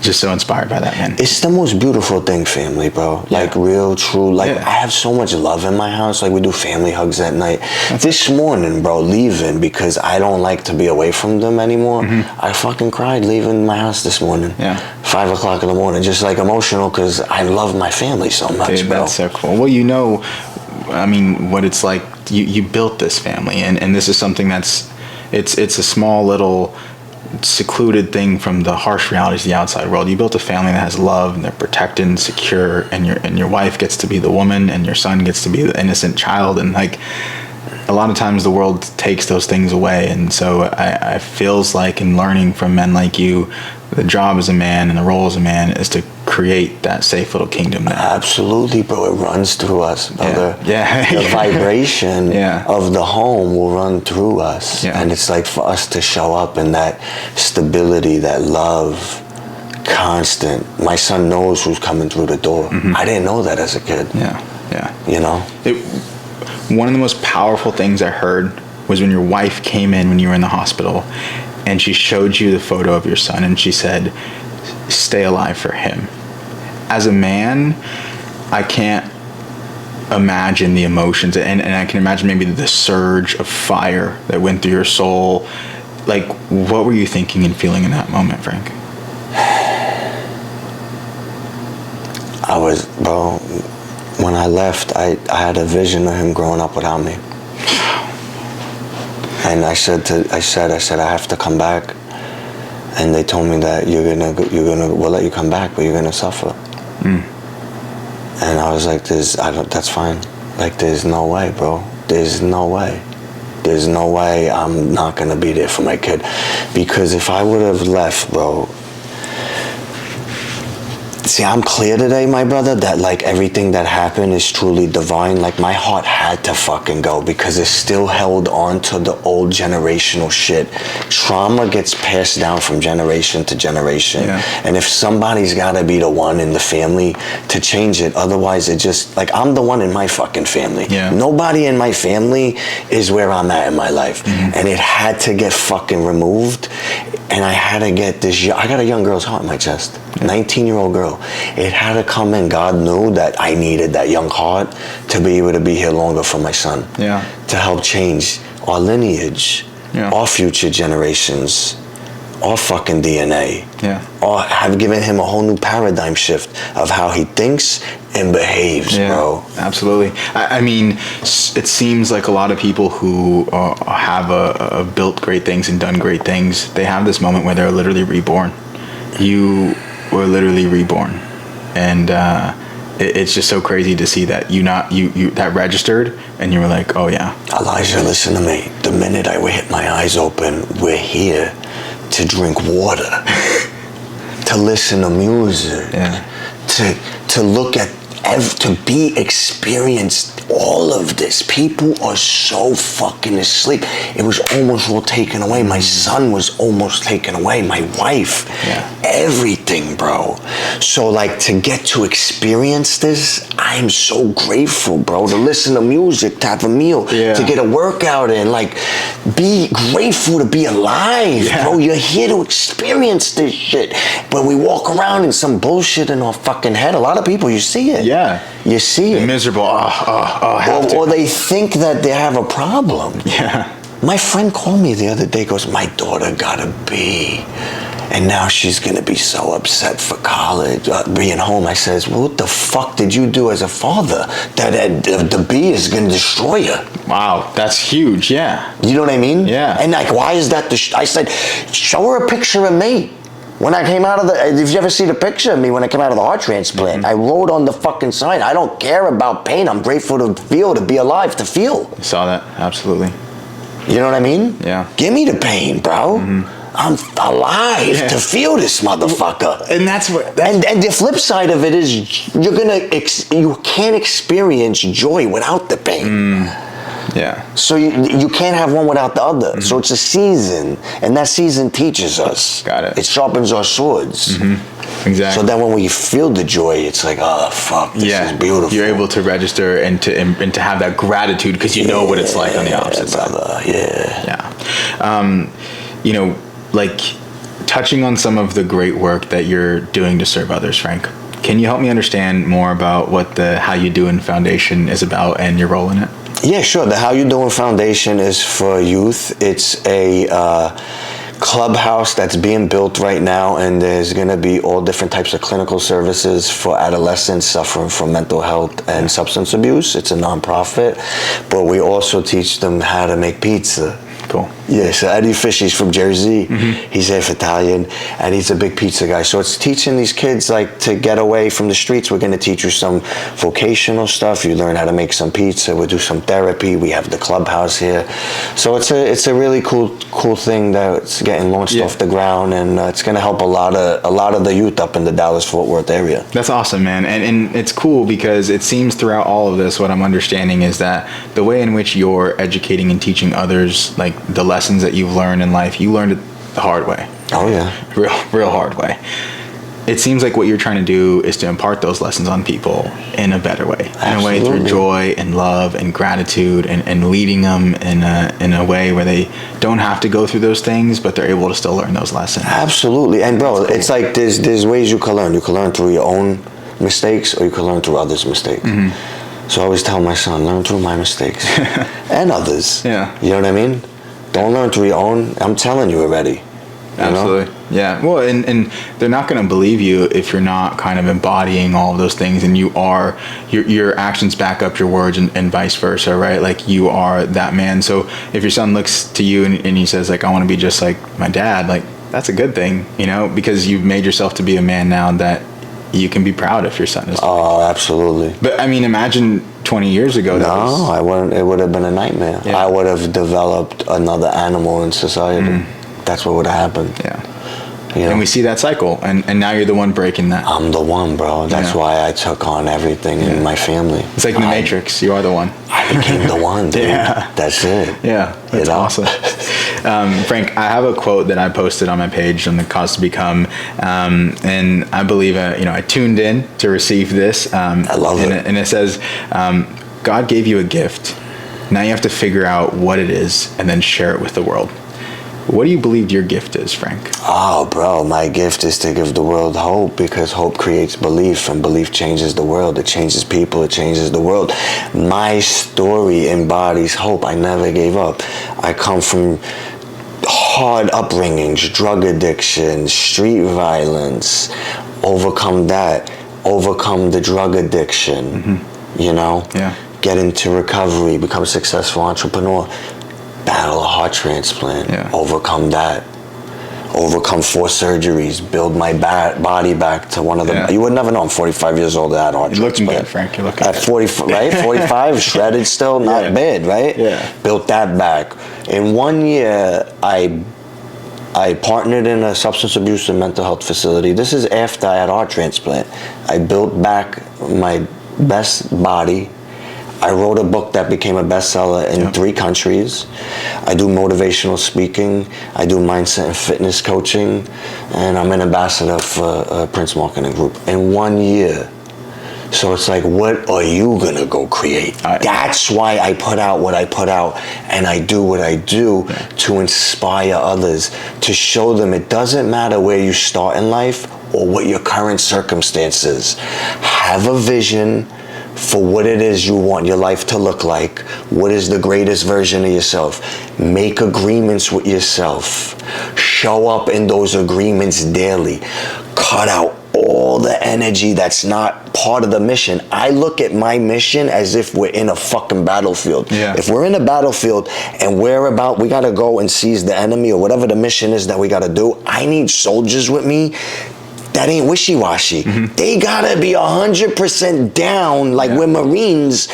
S1: just so inspired by that, man.
S2: It's the most beautiful thing, family, bro. Like, real, true. Like, I have so much love in my house. Like, we do family hugs at night. This morning, bro, leaving because I don't like to be away from them anymore. I fucking cried leaving my house this morning.
S1: Yeah.
S2: 5 o'clock in the morning, just like emotional because I love my family so much,
S1: Dude,
S2: bro.
S1: that's so cool. Well, I mean, what it's like. You built this family, and this is something that's it's a small little secluded thing from the harsh realities of the outside world. You built a family that has love and they're protected and secure, and your wife gets to be the woman and your son gets to be the innocent child, and like a lot of times the world takes those things away. And so I feels like in learning from men like you, the job as a man and the role as a man is to create that safe little kingdom there.
S2: Absolutely, bro. It runs through us, brother.
S1: Yeah.
S2: The vibration
S1: Yeah.
S2: of the home will run through us.
S1: Yeah.
S2: And it's like for us to show up in that stability, that love, constant. My son knows who's coming through the door. I didn't know that as a kid.
S1: Yeah.
S2: You know?
S1: One of the most powerful things I heard was when your wife came in when you were in the hospital and she showed you the photo of your son and she said, "Stay alive for him." As a man, I can't imagine the emotions, and I can imagine maybe the surge of fire that went through your soul. Like, what were you thinking and feeling in that moment, Frank?
S2: Bro, when I left, I had a vision of him growing up without me. And I said, I have to come back. And they told me that we'll let you come back, but you're gonna suffer. And I was like, that's fine. Like, there's no way, bro. There's no way. There's no way I'm not gonna be there for my kid. Because if I would have left, bro, see, I'm clear today, my brother, that like everything that happened is truly divine. Like, my heart had to fucking go because it still held on to the old generational shit. Trauma gets passed down from generation to generation.
S1: Yeah.
S2: And if somebody's gotta be the one in the family to change it, otherwise it just, like, I'm the one in my fucking family.
S1: Yeah.
S2: Nobody in my family is where I'm at in my life. And it had to get fucking removed. And I had to get this, I got a young girl's heart in my chest. 19-year-old girl. It had to come in. God knew that I needed that young heart to be able to be here longer for my son.
S1: Yeah.
S2: To help change our lineage, our future generations, our fucking DNA.
S1: Yeah.
S2: Or have given him a whole new paradigm shift of how he thinks and behaves, bro.
S1: Absolutely. I mean, it seems like a lot of people who have built great things and done great things, they have this moment where they're literally reborn. You were literally reborn, and it's just so crazy to see that you that registered, and you were like, oh yeah.
S2: Elijah, listen to me. The minute I hit my eyes open, we're here to drink water, to listen to music, to look at, to be experienced all of this. People are so fucking asleep. It was almost all taken away. My son was almost taken away. My wife, everything, bro. So like, to get to experience this, I'm so grateful, bro. To listen to music, to have a meal, to get a workout in, like, be grateful to be alive, bro. You're here to experience this shit. But we walk around in some bullshit in our fucking head. A lot of people, you see it.
S1: Yeah.
S2: You see it.
S1: Miserable.
S2: Or they think that they have a problem.
S1: Yeah.
S2: My friend called me the other day, goes, my daughter got a B. And now she's going to be so upset for college, being home. I says, well, what the fuck did you do as a father that the B is going to destroy you?
S1: Wow, that's huge, yeah.
S2: You know what I mean?
S1: Yeah.
S2: And like, why is that I said, show her a picture of me. When I came out of if you ever see the picture of me when I came out of the heart transplant, I wrote on the fucking sign, I don't care about pain. I'm grateful to be alive, to feel.
S1: I saw that, absolutely.
S2: You know what I mean?
S1: Yeah.
S2: Give me the pain, bro. I'm alive to feel this motherfucker.
S1: And that's what.
S2: And the flip side of it is you can't experience joy without the pain.
S1: Yeah.
S2: So you can't have one without the other. So it's a season, and that season teaches us.
S1: Got it.
S2: It sharpens our swords.
S1: Exactly.
S2: So then when we feel the joy, it's like, oh fuck, this is beautiful.
S1: You're able to register and to have that gratitude because you know what it's like on the opposite side. Yeah. You know, like touching on some of the great work that you're doing to serve others, Frank. Can you help me understand more about what the How You Doing Foundation is about and your role in it?
S2: Yeah, sure. The How You Doing Foundation is for youth. It's a clubhouse that's being built right now, and there's going to be all different types of clinical services for adolescents suffering from mental health and substance abuse. It's a nonprofit, but we also teach them how to make pizza.
S1: Cool.
S2: Yeah, so Eddie Fish, he's from Jersey. He's half Italian, and he's a big pizza guy. So it's teaching these kids like to get away from the streets. We're going to teach you some vocational stuff. You learn how to make some pizza. We'll do some therapy. We have the clubhouse here. So it's a really cool thing that's getting launched off the ground, and it's going to help a lot of the youth up in the Dallas-Fort Worth area.
S1: That's awesome, man. And it's cool because it seems throughout all of this, what I'm understanding is that the way in which you're educating and teaching others, like the lessons that you've learned in life, you learned it the hard way.
S2: Oh yeah.
S1: Real hard way. It seems like what you're trying to do is to impart those lessons on people in a better way.
S2: Absolutely.
S1: In a way through joy and love and gratitude and leading them in a way where they don't have to go through those things, but they're able to still learn those lessons.
S2: Absolutely. And bro, it's like there's ways you can learn. You can learn through your own mistakes, or you can learn through others' mistakes. So I always tell my son, learn through my mistakes and others.
S1: Yeah.
S2: You know what I mean? Don't learn through your own. I'm telling you already.
S1: Absolutely. Yeah. Well, and they're not going to believe you if you're not kind of embodying all of those things, and your actions back up your words, and vice versa, right? Like you are that man. So if your son looks to you and he says like, I want to be just like my dad, like that's a good thing, you know, because you've made yourself to be a man now that you can be proud if your son is.
S2: Oh, absolutely.
S1: But I mean, imagine 20 years ago.
S2: I wouldn't. It would have been a nightmare.
S1: Yeah.
S2: I would have developed another animal in society. That's what would have happened.
S1: Yeah.
S2: You know?
S1: And we see that cycle, and now you're the one breaking that.
S2: I'm the one, bro. That's why I took on everything in my family.
S1: It's like the Matrix. You are the one.
S2: I became the one, dude. That's it.
S1: Yeah, that's awesome. Frank, I have a quote that I posted on my page on the Cause to Become, and I believe, I tuned in to receive this.
S2: I love it.
S1: And it says, God gave you a gift. Now you have to figure out what it is and then share it with the world. What do you believe your gift is, Frank?
S2: Oh, bro, my gift is to give the world hope, because hope creates belief, and belief changes the world. It changes people. It changes the world. My story embodies hope. I never gave up. I come from hard upbringings, drug addiction, street violence. Overcome that. Overcome the drug addiction. You know?
S1: Yeah.
S2: Get into recovery. Become a successful entrepreneur. Battle a heart transplant, overcome that, overcome 4 surgeries, build my body back to one of the. You would never know. I'm 45 years old. I had a heart transplant.
S1: You're looking good, Frank. You're looking
S2: at 40, right? 45, shredded still, not bad, right?
S1: Yeah.
S2: Built that back. In 1 year, I partnered in a substance abuse and mental health facility. This is after I had a heart transplant. I built back my best body. I wrote a book that became a bestseller in 3 countries. I do motivational speaking. I do mindset and fitness coaching. And I'm an ambassador for Prince Marketing Group in 1 year. So it's like, what are you going to go create? That's why I put out what I put out, and I do what I do to inspire others, to show them it doesn't matter where you start in life or what your current circumstances. Have a vision for what it is you want your life to look like. What is the greatest version of yourself? Make agreements with yourself. Show up in those agreements daily. Cut out all the energy that's not part of the mission. I look at my mission as if we're in a fucking battlefield. If we're in a battlefield and we gotta go and seize the enemy or whatever the mission is that we gotta do, I need soldiers with me that ain't wishy-washy. They gotta be 100% down, like we're Marines,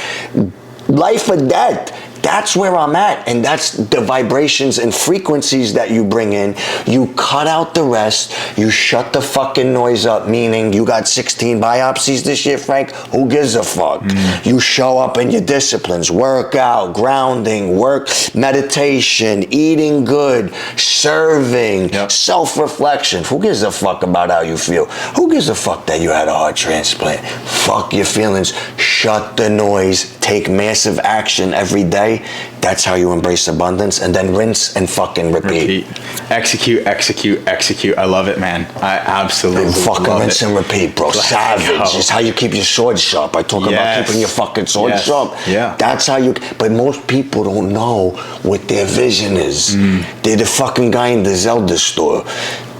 S2: life or death. That's where I'm at, and that's the vibrations and frequencies that you bring in. You cut out the rest. You shut the fucking noise up, meaning you got 16 biopsies this year, Frank. Who gives a fuck? You show up in your disciplines, workout, grounding, work, meditation, eating good, serving, self-reflection. Who gives a fuck about how you feel? Who gives a fuck that you had a heart transplant? Fuck your feelings. Shut the noise. Take massive action every day. That's how you embrace abundance, and then rinse and fucking repeat.
S1: Execute, execute, execute. I love it, man. I absolutely
S2: fucking
S1: love
S2: rinse
S1: it.
S2: and repeat, bro. Savage. It's how you keep your sword sharp. I talk about keeping your fucking sword sharp.
S1: Yeah.
S2: That's how you. But most people don't know what their vision is. They're the fucking guy in the Zelda store.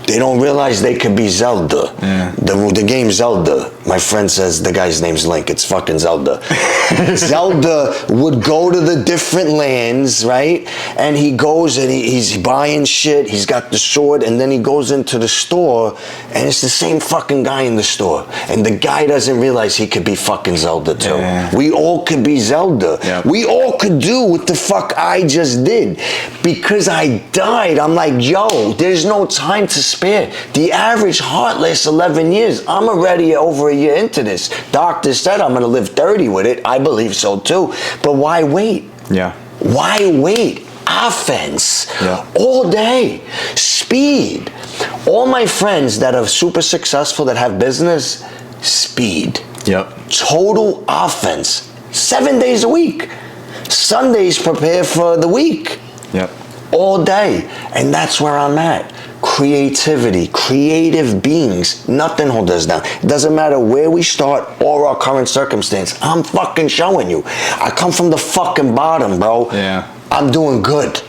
S2: They don't realize they could be Zelda.
S1: Yeah.
S2: The game Zelda. My friend says the guy's name's Link. It's fucking Zelda. Zelda would go to the different lands, right? And he goes and he's buying shit. He's got the sword, and then he goes into the store, and it's the same fucking guy in the store. And the guy doesn't realize he could be fucking Zelda too.
S1: Yeah.
S2: We all could be Zelda.
S1: Yep.
S2: We all could do what the fuck I just did. Because I died, I'm like, yo, there's no time to spare. The average heart lasts 11 years. I'm already over a year into this. Doctor said I'm gonna live 30 with it. I believe so too. But why wait?
S1: Yeah.
S2: Why wait? Offense.
S1: Yeah.
S2: All day. Speed. All my friends that are super successful, that have business, speed.
S1: Yep.
S2: Total offense. 7 days a week. Sundays prepare for the week.
S1: Yep.
S2: All day. And that's where I'm at. Creativity, creative beings, nothing holds us down. It doesn't matter where we start or our current circumstance. I'm fucking showing you. I come from the fucking bottom, bro.
S1: Yeah.
S2: I'm doing good.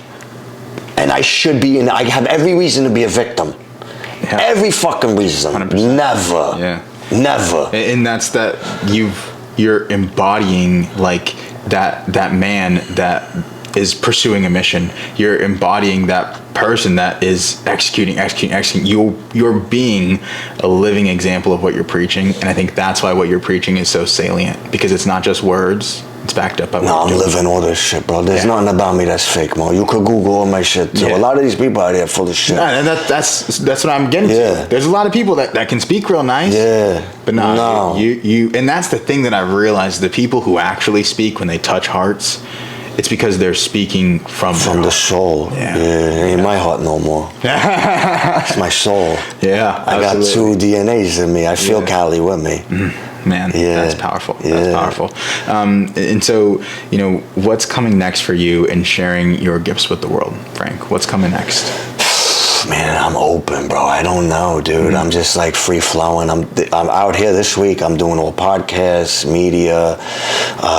S2: And I should be, and I have every reason to be a victim.
S1: Yeah.
S2: Every fucking reason.
S1: 100%.
S2: Never.
S1: Yeah.
S2: Never.
S1: And that's that you're embodying like that man that is pursuing a mission. You're embodying that person that is executing. You're being a living example of what you're preaching, and I think that's why what you're preaching is so salient, because it's not just words, it's backed up by
S2: No, I'm living all this shit, bro. There's nothing about me that's fake, Mo. You could Google all my shit too.
S1: Yeah.
S2: A lot of these people out there are full of shit.
S1: And that's what I'm getting
S2: Yeah.
S1: to. There's a lot of people that can speak real nice.
S2: Yeah.
S1: But no.
S2: No.
S1: You and that's the thing that I've realized, the people who actually speak when they touch hearts, it's because they're speaking from
S2: the soul.
S1: Yeah.
S2: It ain't my heart no more. It's my soul.
S1: Yeah,
S2: I got two DNAs in me. I feel Cali with me.
S1: Man, that's powerful. That's powerful. And so, what's coming next for you in sharing your gifts with the world, Frank? What's coming next?
S2: Man, I'm open, bro. I don't know, dude. I'm just like free flowing. I'm out here this week. I'm doing all podcasts, media,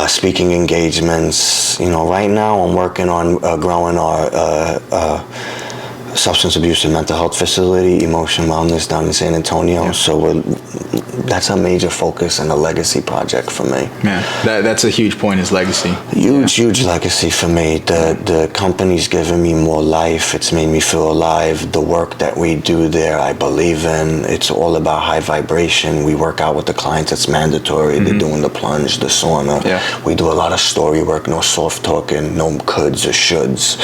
S2: speaking engagements. Right now I'm working on growing our substance abuse and mental health facility, emotion wellness down in San Antonio. Yeah. So that's a major focus and a legacy project for me.
S1: Man, that's a huge point, is legacy.
S2: Huge legacy for me. The company's given me more life. It's made me feel alive. The work that we do there, I believe in. It's all about high vibration. We work out with the clients. It's mandatory. They're doing the plunge, the sauna. Yeah. We do a lot of story work, no soft talking, no coulds or shoulds.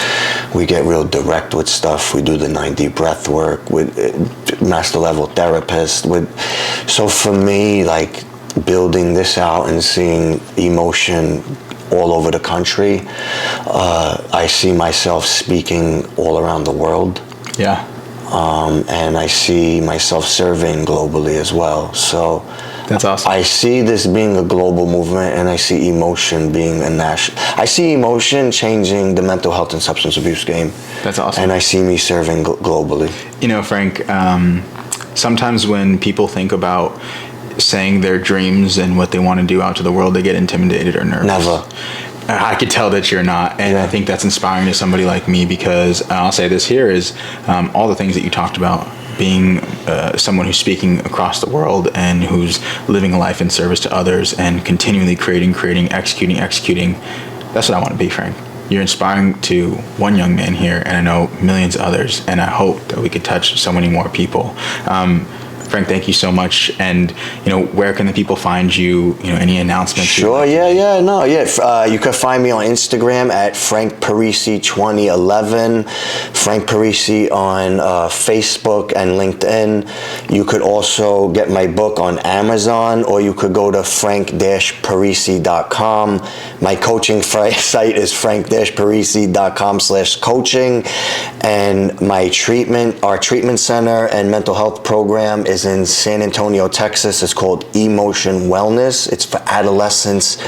S2: We get real direct with stuff. We do the 90 breath work with master level therapists. So for me, like building this out and seeing emotion all over the country, I see myself speaking all around the world. Yeah. And I see myself serving globally as well. So
S1: that's awesome.
S2: I see this being a global movement, and I see emotion being a national. I see emotion changing the mental health and substance abuse game.
S1: That's awesome.
S2: And I see me serving globally.
S1: Frank, sometimes when people think about saying their dreams and what they want to do out to the world, they get intimidated or nervous.
S2: Never.
S1: I could tell that you're not, and I think that's inspiring to somebody like me, because I'll say this here is all the things that you talked about, being someone who's speaking across the world and who's living a life in service to others and continually creating, executing. That's what I want to be, Frank. You're inspiring to one young man here, and I know millions of others, and I hope that we could touch so many more people. Frank, thank you so much. And, where can the people find you? Any announcements?
S2: Sure, you can find me on Instagram at Frank Parisi 2011, Frank Parisi on Facebook and LinkedIn. You could also get my book on Amazon, or you could go to frank-parisi.com. My coaching site is frank-parisi.com/coaching. And our treatment center and mental health program is in San Antonio, Texas. It's called Emotion Wellness. It's for adolescents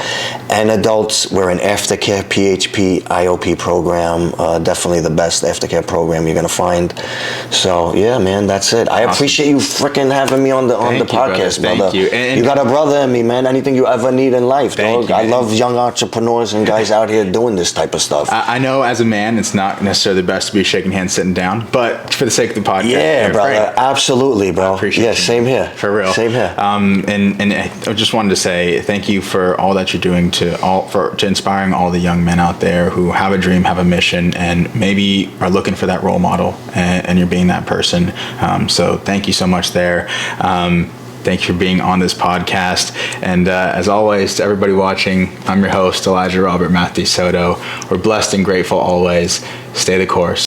S2: and adults. We're an aftercare PHP IOP program. Definitely the best aftercare program you're gonna find. So yeah, man, that's it. I appreciate you freaking having me on the podcast, brother.
S1: Thank you. And
S2: you got a brother in me, man. Anything you ever need in life, dog. I love young entrepreneurs and guys out here doing this type of stuff.
S1: I know as a man, it's not necessarily the best to be shaking hands sitting down, but for the sake of the podcast,
S2: yeah, brother, absolutely, bro.
S1: Appreciate
S2: same here.
S1: For real.
S2: Same here.
S1: And I just wanted to say thank you for all that you're doing to inspiring all the young men out there who have a dream, have a mission, and maybe are looking for that role model, and you're being that person. So thank you so much there. Thank you for being on this podcast. And as always, to everybody watching, I'm your host, Elijah Robert-Mahdi Soto. We're blessed and grateful always. Stay the course.